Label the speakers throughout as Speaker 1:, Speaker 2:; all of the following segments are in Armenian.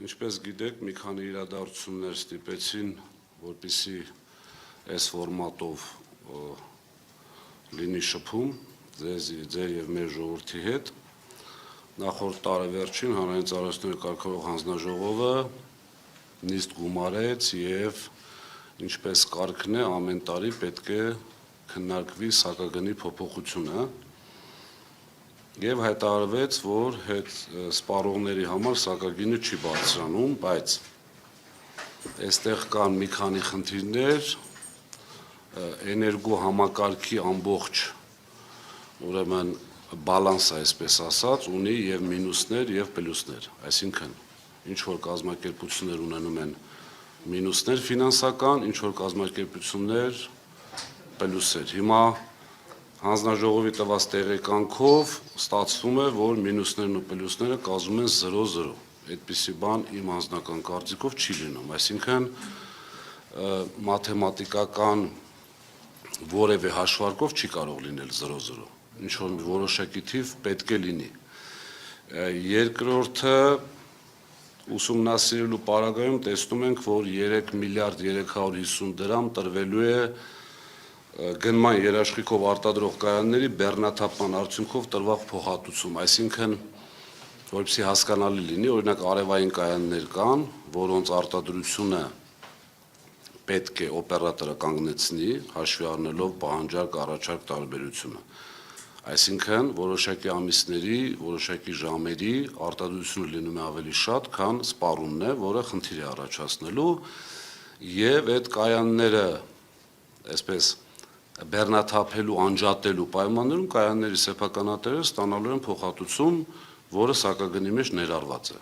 Speaker 1: Ինչպես գիտեք, մի քանի իրադարձություններ ստիպեցին, որպեսզի այս ֆորմատով լինի շփում ձեր եւ մեր ժողովրդի հետ։ Նախորդ տարեվերջին Հանրային ծառայությունների կարգավորող հանձնաժողովը նիստ գումարեց եւ ինչպես կարգն է, ամեն տարի պետք է քննարկվի սակագնի փոփոխությունը եւ հայտարարվեց, որ հետ սպառողների համար սակագինը չի բարձրանում, բայց այստեղ կան մի քանի խնդիրներ, էներգո համակարգի ամբողջ ուրեմն բալանս, այսպես ասած, ունի եւ մինուսներ եւ պլյուսներ, այսինքն ինչ որ կազմակերպություններ ունենում են մինուսներ ֆինանսական, ինչ որ կազմակերպություններ պլյուսեր։ Հիմա հանձնաժողովի տված տեղեկանքով ստացվում է, որ մինուսներն ու պլյուսները կազմում են 0-0։ Այդպիսի բան իմ անձնական կարծիքով չի լինում, այսինքն մաթեմատիկական որևէ հաշվարկով չի կարող լինել 0-0։ Ինչ որ որոշակի թիվ պետք է լինի։ Երկրորդը ուսումնասիրելու պարագայում տեսնում ենք, որ 3 միլիարդ 350 դրամ տրվելու է գնման երաշխիքով արտադրող կայանների բեռնաթափման արդյունքով տրվող փոխհատուցում, այսինքն որպեսզի հասկանալի լինի, օրինակ արևային կայաններ կան, որոնց արտադրությունը պետք է օպերատորը կանգնեցնի, հաշվի առնելով պահանջարկ առաջարկ տարբերությունը։ Այսինքն որոշակի ամիսների, որոշակի ժամերի արտադրությունը լինում է ավելի շատ, քան սպառումն է, որը խնդիր է առաջացնելու, եւ այդ կայանները այսպես բեռնաթափելու, անջատելու պայմաններում կայանների սեփականատերերը ստանալու են փոխհատուցում, որը սակագնի մեջ ներառված է։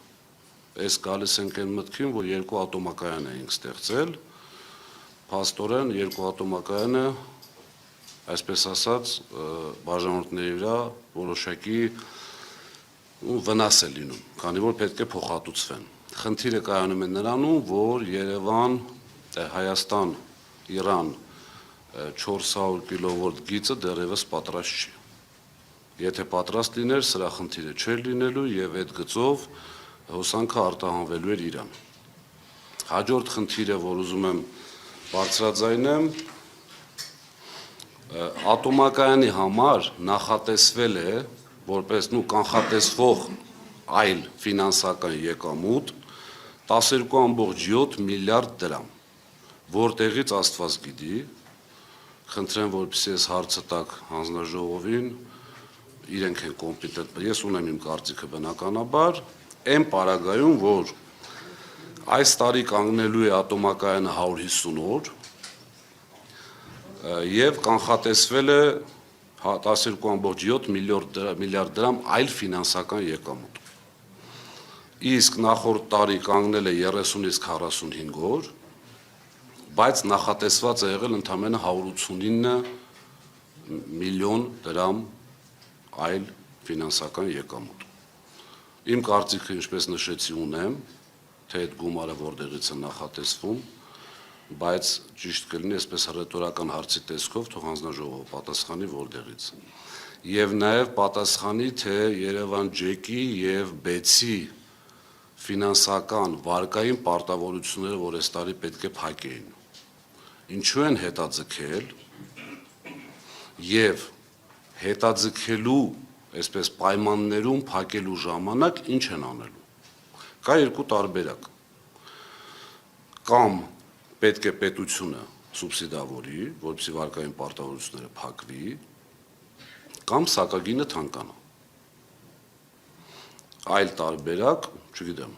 Speaker 1: Այս գալիս ենք այն մտքին, որ երկու ատոմակայան էինք ստեղծել, փաստորեն երկու ատոմակայանը, այսպես ասած, բաժանորդների վրա որոշակի վնաս է լինում, քանի որ պետք է փոխհատուցվեն։ Խնդիրը կայանում է նրանում, որ Երևան, Հայաստան, Իրան 400 կիլովոլտ գիծը դեռևս պատրաստ չի։ Եթե պատրաստ լիներ, սրա խնդիրը չէր լինելու եւ այդ գծով հոսանքը արտահանվելու էր Իրան։ Հաջորդ խնդիրը, որ ուզում եմ բարձրաձայնեմ, ատոմակայանի համար նախատեսվել է որպես կանխատեսվող այլ ֆինանսական եկամուտ 12.7 միլիարդ դրամ, որտեղից Աստված գիտի, խնդրեմ, որպեսզի այս հարցը տակ հանձնաժողովին, իրենք են կոմպետենտ, ես ունեմ իմ կարծիքը բնականաբար, այն պարագայում, որ այս տարի կանգնելու է ատոմակայանը 150 օր եւ կանխատեսվել է 12.7 միլիարդ դրամ այլ ֆինանսական եկամուտ։ Իսկ նախորդ տարի կանգնել է 30-ից 45 օր, բայց նախատեսված է եղել ընդամենը 189 միլիոն դրամ այլ ֆինանսական եկամուտ։ Իմ կարծիքը, ինչպես նշեցի, ունեմ, թե այդ գումարը որտեղից է նախատեսվում, բայց ճիշտ կլինի այսպես հռետորական հարցի տեսքով թող հանձնաժողովը պատասխանի որտեղից։ Եվ նաև պատասխանի, թե Երևան ջեկի եւ բեցի ֆինանսական վարկային պարտավորությունները, որ այս տարի պետք է փակեին, ինչու են հետաձգել եւ հետաձգելու այսպես պայմաններում փակելու ժամանակ ինչ են անելու։ Կա երկու տարբերակ։ Կամ պետք է պետությունը սուբսիդավորի, որպեսզի վարկային պարտավորությունները փակվի, կամ սակագինը թանկանա։ Այլ տարբերակ, չգիտեմ,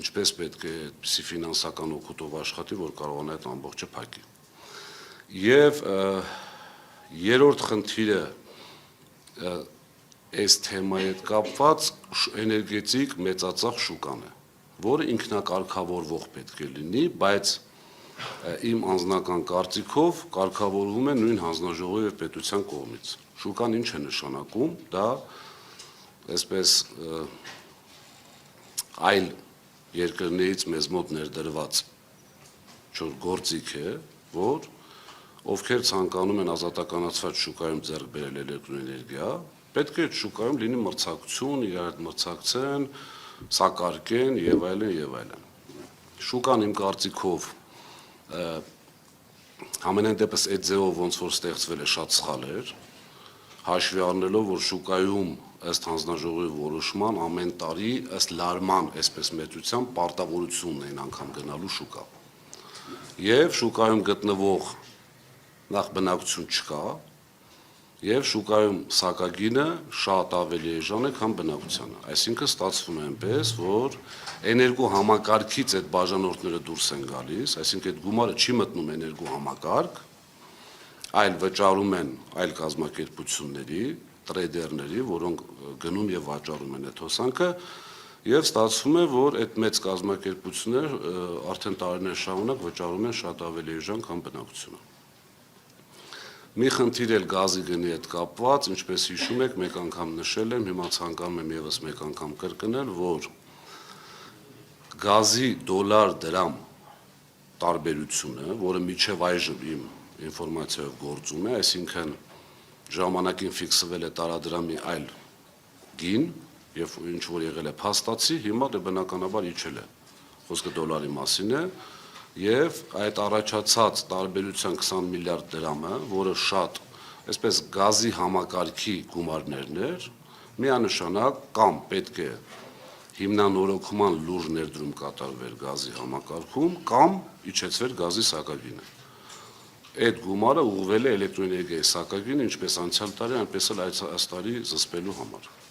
Speaker 1: ինչպես պետք է այդպիսի ֆինանսական օգուտով աշխատի, որ կարողանա այդ ամբողջը փակի։ Եվ երրորդ խնդիրը այս թեմայի հետ կապված էներգետիկ մեծածախ շուկան է, որը ինքնակարգավորվող պետք է լինի, բայց իմ անձնական կարծիքով կարգավորվում է նույն հանձնաժողովի եւ պետության կողմից։ Շուկան ինչ է նշանակում, դա այսպես այլ երկրներից մեզ մոտ ներդրված գործիք է, որ ովքեր ցանկանում են ազատականացված շուկայում ձեռք բերել էլեկտրոէներգիա, պետք է այդ շուկայում լինի մրցակցություն, իրար հետ մրցակցեն, սակարկեն եւ այլն եւ այլն։ Շուկան իմ կարծիքով ամենայն դեպս այդ ձևով ոնց որ ստեղծվել է շատ սխալ էր, հաշվի առնելով որ շուկայում ըստ հանձնաժողովի որոշման ամեն տարի ըստ լարման այսպես մեծության պարտավորությունն էին անգամ գնալու շուկա։ Եվ շուկայում գտնվող նախ բնակություն չկա, եւ շուկայում սակագինը շատ ավելի էժան է, քան բնակությանը։ Այսինքն ստացվում է այնպես, որ էներգո համակարգից այդ բաժանորդները դուրս են գալիս, այսինքն այդ գումարը չի մտնում էներգո համակարգ, այլ վճարում են այլ կազմակերպությունների, տրեյդերների, որոնք գնում եւ վաճառում են այդ հոսանքը, եւ ստացվում է, որ այդ մեծ կազմակերպությունները արդեն տարիներ շարունակ վճարում են շատ ավելի էժան, քան բնակությունը։ Մի խնդիր էլ գազի գնի հետ կապված, ինչպես հիշում եք, մեկ անգամ նշել եմ, հիմա ցանկանում եմ եւս մեկ անգամ կրկնել, որ գազի դոլար դրամ տարբերությունը, որը միջև այժմ իմ ինֆորմացիայով գործում է, այսինքն ժամանակին ֆիքսվել է տարադրամի այլ գին եւ ինչ որ եղել է փաստացի, հիմա դե բնականաբար իջել է։ Խոսքը դոլարի մասին է եւ այդ առաջացած տարբերության 20 միլիարդ դրամը, որը շատ, այսպես գազի համակարգի գումարներն էր, միանշանակ կամ պետք է հիմնանորոգման լուրջ ներդրում կատարվեր գազի համակարգում, կամ իջեցվեր գազի սակագինը։ Այդ գումարը ուղղվել է էլեկտրոէներգիայի սակագինը, ինչպես անցյալ տարի, այնպես էլ այս տարի զսպելու համար։